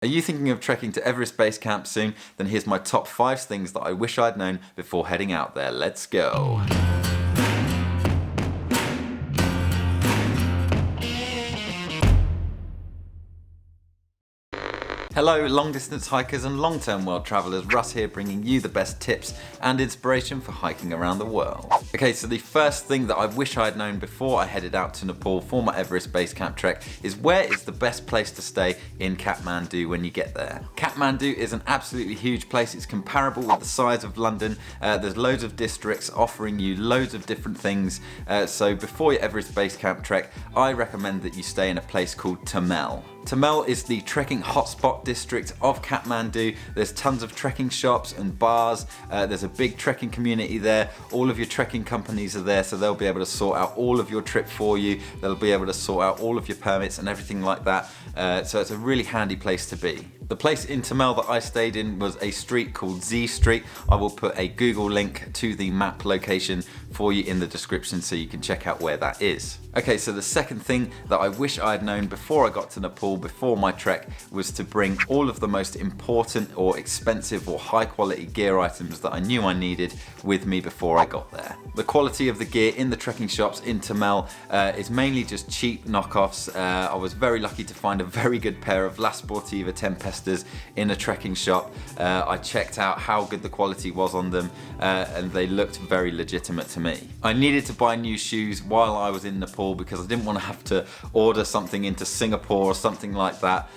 Are you thinking of trekking to Everest Base Camp soon? Then here's my top 5 things that I wish I'd known before heading out there. Let's go. Hello long distance hikers and long term world travellers, Russ here bringing you the best tips and inspiration for hiking around the world. Okay, so the first thing that I wish I had known before I headed out to Nepal for my Everest Base Camp Trek is where is the best place to stay in Kathmandu when you get there. Kathmandu is an absolutely huge place. It's comparable with the size of London. There's loads of districts offering you loads of different things. So before your Everest Base Camp Trek, I recommend that you stay in a place called Thamel. Thamel is the trekking hotspot district of Kathmandu. There's tons of trekking shops and bars. There's a big trekking community there. All of your trekking companies are there, so they'll be able to sort out all of your trip for you. They'll be able to sort out all of your permits and everything like that. So it's a really handy place to be. The place in Thamel that I stayed in was a street called Z Street. I will put a Google link to the map location for you in the description so you can check out where that is. Okay, so the second thing that I wish I had known before I got to Nepal, before my trek, was to bring all of the most important or expensive or high quality gear items that I knew I needed with me before I got there. The quality of the gear in the trekking shops in Thamel is mainly just cheap knockoffs. I was very lucky to find a very good pair of La Sportiva Tempestas in a trekking shop. I checked out how good the quality was on them and they looked very legitimate to me. I needed to buy new shoes while I was in Nepal because I didn't want to have to order something into Singapore or something like that,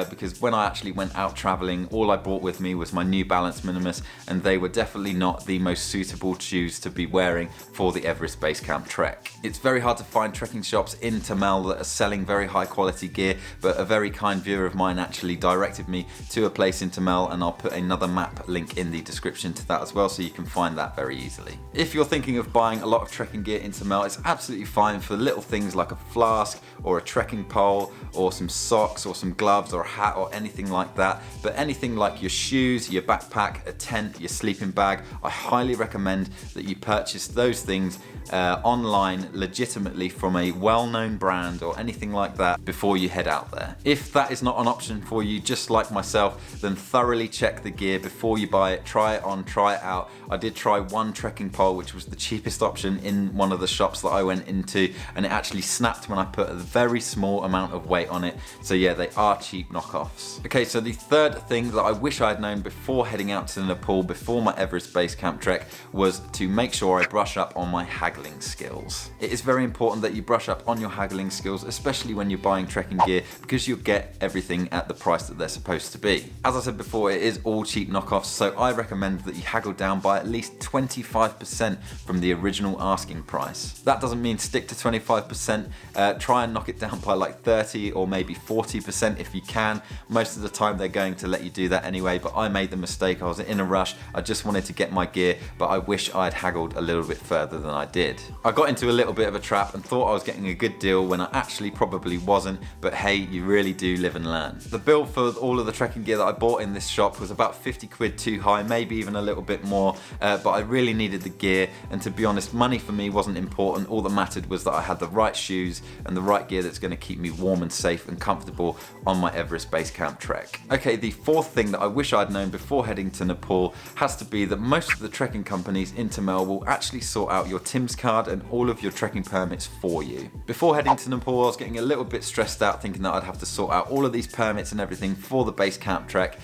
because when I actually went out traveling, all I brought with me was my New Balance Minimus, and they were definitely not the most suitable shoes to be wearing for the Everest Base Camp Trek. It's very hard to find trekking shops in Thamel that are selling very high quality gear, but a very kind viewer of mine actually directed me to a place in Thamel, and I'll put another map link in the description to that as well so you can find that very easily. If you're thinking of buying a lot of trekking gear in Thamel, it's absolutely fine for little things like a flask or a trekking pole or some socks or some gloves or a hat or anything like that, but anything like your shoes, your backpack, a tent, your sleeping bag, I highly recommend that you purchase those things online legitimately from a well-known brand or anything like that before you head out there. If that is not an option for you, just like myself, then thoroughly check the gear before you buy it. Try it on, try it out. I did try one trekking pole which was the cheapest option in one of the shops that I went into, and it actually snapped when I put a very small amount of weight on it. So yeah, they are cheap knockoffs. Okay, so the third thing that I wish I had known before heading out to Nepal, before my Everest Base Camp Trek, was to make sure I brush up on my haggling skills. It is very important that you brush up on your haggling skills, especially when you're buying trekking gear, because you'll get everything at the price that they're supposed to be. As I said before, it is all cheap knockoffs, so I recommend that you haggle down by at least 25% from the original asking price. That doesn't mean stick to 25%, try and knock it down by like 30 or maybe 40% if you can. Most of the time they're going to let you do that anyway, but I made the mistake. I was in a rush, I just wanted to get my gear, but I wish I'd haggled a little bit further than I did. I got into a little bit of a trap and thought I was getting a good deal when I actually probably wasn't, but hey, you really do live and learn. The bill for all of the trekking gear that I bought in this shop was about 50 quid too high, maybe even a little bit more, but I really needed the gear, and to be honest, money for me wasn't important. All that mattered was that I had the right shoes and the right gear that's going to keep me warm and safe and comfortable on my Everest Base Camp Trek. Okay, the fourth thing that I wish I'd known before heading to Nepal has to be that most of the trekking companies in Thamel will actually sort out your TIMS card and all of your trekking permits for you. Before heading to Nepal, I was getting a little bit stressed out thinking that I'd have to sort out all of these permits and everything for the base camp trek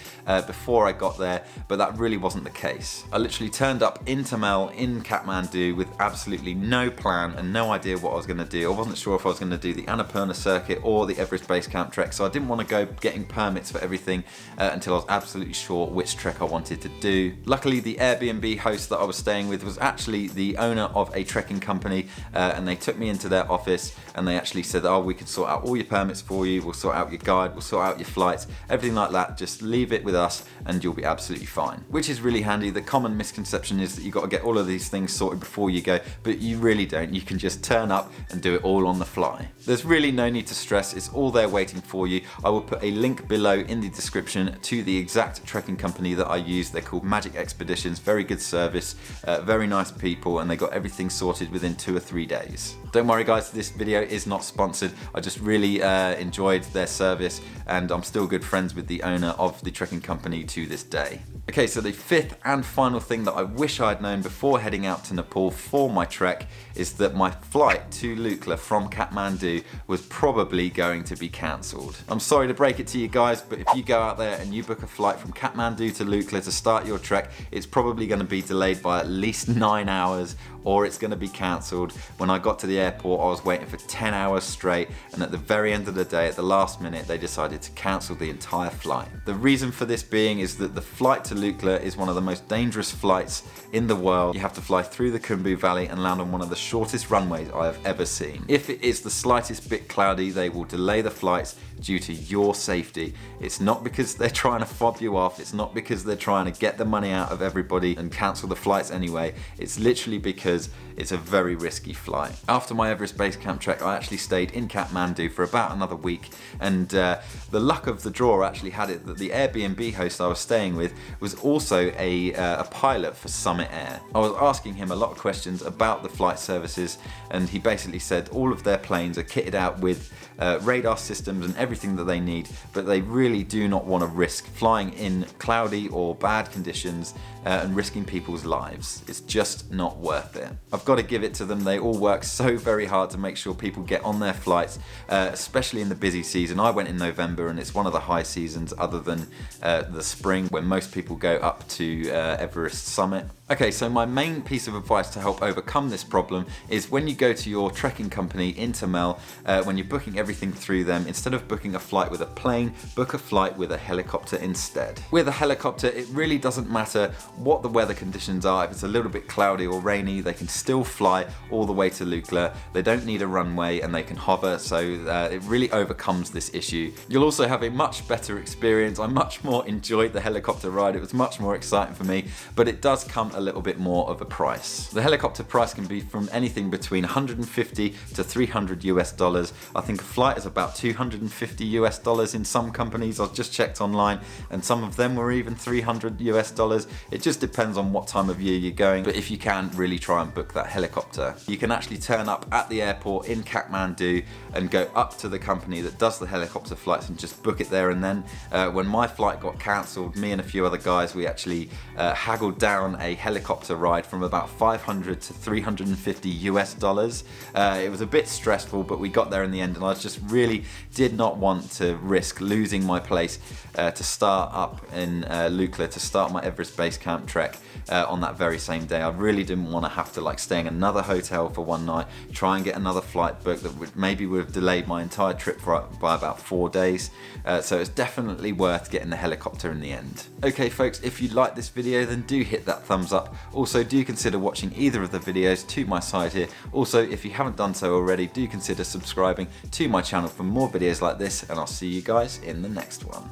before I got there, but that really wasn't the case. I literally turned up in Thamel in Kathmandu with absolutely no plan and no idea what I was going to do. I wasn't sure if I was going to do the Annapurna circuit or the Everest Base Camp Trek, so I didn't want to go getting permits for everything until I was absolutely sure which trek I wanted to do. Luckily, the Airbnb host that I was staying with was actually the owner of a trekking company, and they took me into their office and they actually said, oh, we can sort out all your permits for you, we'll sort out your guide, we'll sort out your flights, everything like that, just leave it with us and you'll be absolutely fine. Which is really handy. The common misconception is that you've got to get all of these things sorted before you go, but you really don't. You can just turn up and do it all on the fly. There's really no need to stress, it's all there waiting for you. I will put a link below in the description to the exact trekking company that I use. They're called Magic Expeditions, very good service, very nice people, and they got everything sorted within 2 or 3 days. Don't worry guys, this video is not sponsored. I just really enjoyed their service and I'm still good friends with the owner of the trekking company to this day. Okay, so the fifth and final thing that I wish I'd known before heading out to Nepal for my trek is that my flight to Lukla from Kathmandu was probably going to be cancelled. I'm sorry to break it to you guys, but if you go out there and you book a flight from Kathmandu to Lukla to start your trek, it's probably going to be delayed by at least 9 hours or it's going to be cancelled. When I got to the airport, I was waiting for 10 hours straight, and at the very end of the day, at the last minute, they decided to cancel the entire flight. The reason for this being is that the flight to Lukla is one of the most dangerous flights in the world. You have to fly through the Khumbu Valley and land on one of the shortest runways I have ever seen. If it is the slightest bit cloudy, they will delay the flights due to your safety. It's not because they're trying to fob you off, it's not because they're trying to get the money out of everybody and cancel the flights anyway, it's literally because it's a very risky flight. After my Everest Base Camp Trek, I actually stayed in Kathmandu for about another week, and the luck of the draw actually had it that the Airbnb host I was staying with was also a pilot for Summit Air. I was asking him a lot of questions about the flight services, and he basically said all of their planes are kitted out with radar systems and everything that they need, but they really do not want to risk flying in cloudy or bad conditions and risking people's lives. It's just not worth it. I've got to give it to them, they all work so very hard to make sure people get on their flights, especially in the busy season. I went in November and it's one of the high seasons other than the spring when most people go up to Everest summit. Okay, so my main piece of advice to help overcome this problem is when you go to your trekking company in Thamel, when you're booking everything through them, instead of booking a flight with a plane, book a flight with a helicopter instead. With a helicopter, it really doesn't matter what the weather conditions are. If it's a little bit cloudy or rainy, they can still fly all the way to Lukla. They don't need a runway and they can hover, so it really overcomes this issue. You'll also have a much better experience. I much more enjoyed the helicopter ride. It was much more exciting for me, but it does come a little bit more of a price. The helicopter price can be from anything between 150 to 300 US dollars. I think a flight is about 250 US dollars in some companies. I've just checked online and some of them were even 300 US dollars. It just depends on what time of year you're going, but if you can, really try and book that helicopter. You can actually turn up at the airport in Kathmandu and go up to the company that does the helicopter flights and just book it there and then. When my flight got cancelled, me and a few other guys, we actually haggled down a helicopter ride from about 500 to 350 US dollars. It was a bit stressful, but we got there in the end, and I just really did not want to risk losing my place to start up in Lukla, to start my Everest Base Camp Trek on that very same day. I really didn't want to have to stay in another hotel for one night, try and get another flight booked that would have delayed my entire trip by about 4 days. So it's definitely worth getting the helicopter in the end. Okay folks, if you like this video then do hit that thumbs up. Also do consider watching either of the videos to my side here. Also if you haven't done so already, do consider subscribing to my channel for more videos like this, and I'll see you guys in the next one.